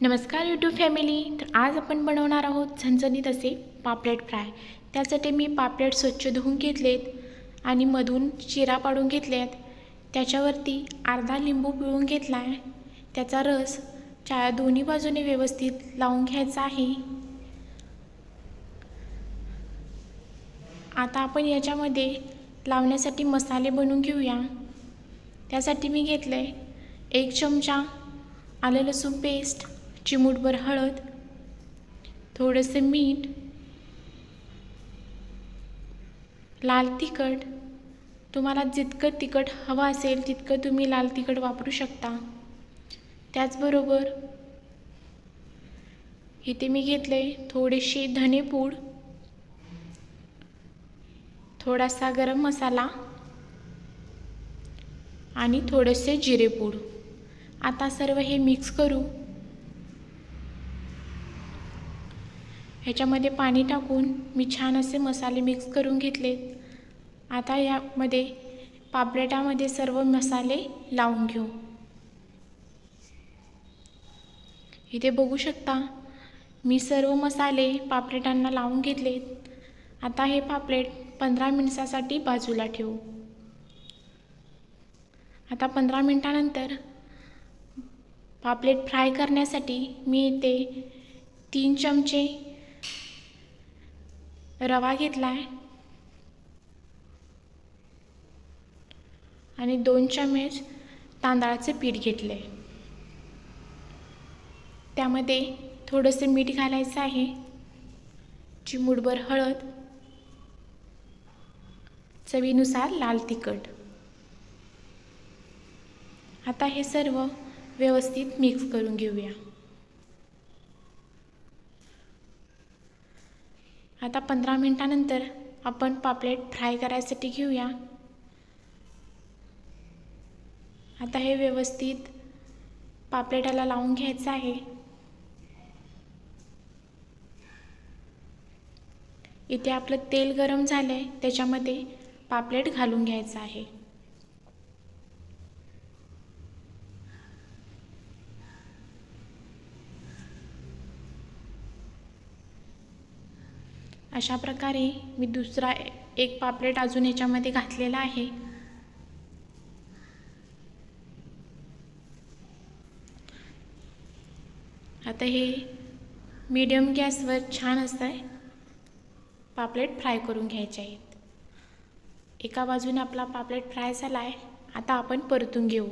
नमस्कार YouTube family. तर आज आपण बनवणार आहोत झणझणीत असे पापलेट फ्राय. त्यासाठी मी पापलेट स्वच्छ धुवून घेतलेत आणि मधून चिरा पाडून घेतल्यात. त्याच्यावरती अर्धा लिंबू पिळून घेतला आहे. त्याचा रस दोन्ही बाजूने व्यवस्थित लावून घ्यायचा आहे. आता आपण याच्यामध्ये लावण्यासाठी मसाले बनवून घेऊया. त्यासाठी मी घेतले 1 चमचा आलं लसूण पेस्ट, चिमूटभर हळद, थोडेसे मीठ, लाल तिखट. तुम्हाला जितकं तिखट हवं असेल तितकं तुम्ही लाल तिखट वापरू शकता. त्याचबरोबर इथे मी घेतले थोडीशी धनेपूड, थोडासा गरम मसाला आणि थोडेसे जिरेपूड. आता सर्व हे मिक्स करू. ह्याच्यामध्ये पाणी टाकून मी छान असे मसाले मिक्स करून घेतले. आता यामध्ये पापलेटामध्ये सर्व मसाले लावून घेऊ. इथे बघू शकता मी सर्व मसाले पापलेटांना लावून घेतले. आता हे पापलेट 15 मिनिटासाठी बाजूला ठेवू. आता 15 मिनिटानंतर पापलेट फ्राय करण्यासाठी मी इथे 3 चमचे रवा घेतला आहे आणि 2 चमचे तांदळाचे पीठ घेतले. त्यामध्ये थोडेसे मीठ घालायचं आहे, चिमूटभर हळद, चवीनुसार लाल तिखट. आता हे सर्व व्यवस्थित मिक्स करून घेऊया. आता 15 मिनिटानंतर आपण पापलेट फ्राय करायसाठी घेऊया. आता हे व्यवस्थित पापलेटाला लावून घ्यायचं आहे. इथे आपलं तेल गरम झालंय, त्याच्यामध्ये पापलेट घालून घ्यायचं आहे. अशा प्रकारे मी दुसरा एक पापलेट अजून याच्यामध्ये घातलेला आहे. आता हे मीडियम गॅसवर छान असं पापलेट फ्राय करून घ्यायचे आहेत. एका बाजूने आपला पापलेट फ्राय झाला आहे. आता आपण परतून घेऊ.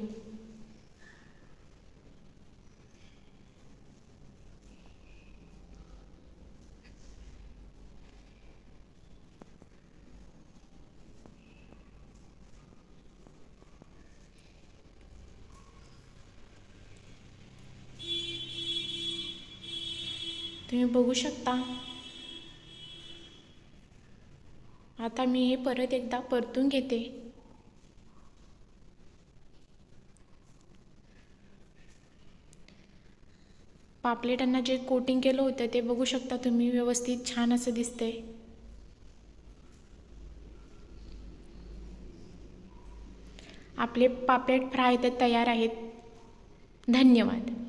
तुम्ही बघू शकता. आता मी हे परत एकदा परतून घेते. पापलेटांना जे कोटिंग केलं होतं ते बघू शकता तुम्ही, व्यवस्थित छान असं दिसतंय. आपले पापलेट फ्राय तर तयार आहेत. धन्यवाद.